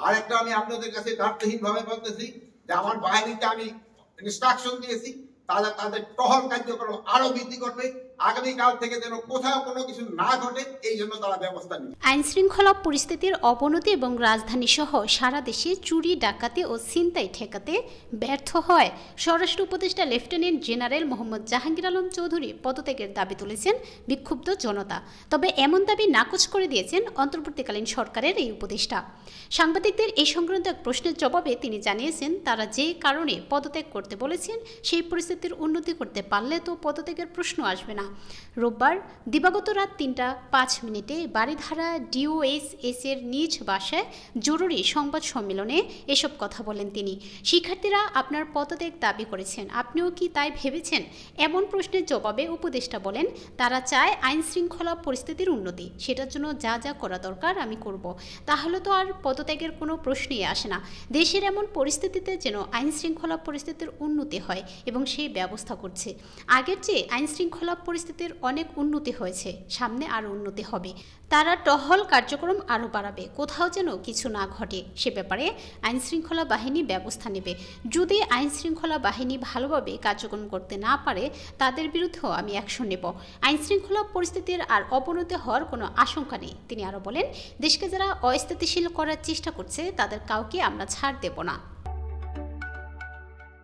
আর একটা আমি আপনাদের কাছে দায়িত্বহীনভাবে বলতেছি যে আমার বাহিনীতে আমি ইনস্ট্রাকশন দিয়েছি তাদের টহল কার্যক্রম আরো বৃদ্ধি করবে, আগামীকাল থেকে যেন কোথাও কোনো কিছু না ঘটে এই জন্য তারা ব্যবস্থা নেবে। আইন শৃঙ্খলা পরিস্থিতির অবনতি এবং রাজধানী সহ সারা দেশে চুরি, ডাকাতি ও ছিনতাই ঠেকাতে ব্যর্থ হয় স্বরাষ্ট্র উপদেষ্টা লেফটেন্যান্ট জেনারেল মোহাম্মদ জাহাঙ্গীর আলম চৌধুরী পদত্যাগের দাবি তুলেছেন বিক্ষুব্ধ জনতা। তবে এমন দাবি নাকচ করে দিয়েছেন অন্তর্বর্তীকালীন সরকারের এই উপদেষ্টা। সাংবাদিকদের এই সংক্রান্ত এক প্রশ্নের জবাবে তিনি জানিয়েছেন, তারা যে কারণে পদত্যাগ করতে বলেছেন সেই পরিস্থিতির উন্নতি করতে পারলে তো পদত্যাগের প্রশ্ন আসবে না। রোববার দিবাগত রাত ৩টা ৫ বারিধারা ডিওএসএস এর নিজ বাসায় জরুরি সংবাদ সম্মেলনে এসব কথা বলেন তিনি। শিক্ষার্থীরা আপনার পদত্যাগ দাবি করেছেন, আপনিও কি তাই ভেবেছেন? এমন প্রশ্নের জবাবে উপদেষ্টা বলেন, তারা চায় আইন শৃঙ্খলা পরিস্থিতির উন্নতি, সেটার জন্য যা যা করা দরকার আমি করব। তাহলে তো আর পদত্যাগের কোনো প্রশ্নই আসে না। দেশের এমন পরিস্থিতিতে যেন আইন শৃঙ্খলা পরিস্থিতির উন্নতি হয় এবং সেই ব্যবস্থা করছে। আগের চেয়ে আইন শৃঙ্খলা পরিস্থিতির অনেক উন্নতি হয়েছে, সামনে আরও উন্নতি হবে। তারা টহল কার্যক্রম আরও বাড়াবে, কোথাও যেন কিছু না ঘটে সে ব্যাপারে আইন শৃঙ্খলা বাহিনী ব্যবস্থা নেবে। যদি আইন শৃঙ্খলা বাহিনী ভালোভাবে কার্যক্রম করতে না পারে তাদের বিরুদ্ধেও আমি অ্যাকশন নেব। আইন শৃঙ্খলা পরিস্থিতির আর অবনতি হওয়ার কোনো আশঙ্কা নেই। তিনি আরও বলেন, দেশকে যারা অস্থিতিশীল করার চেষ্টা করছে তাদের কাউকে আমরা ছাড় দেব না।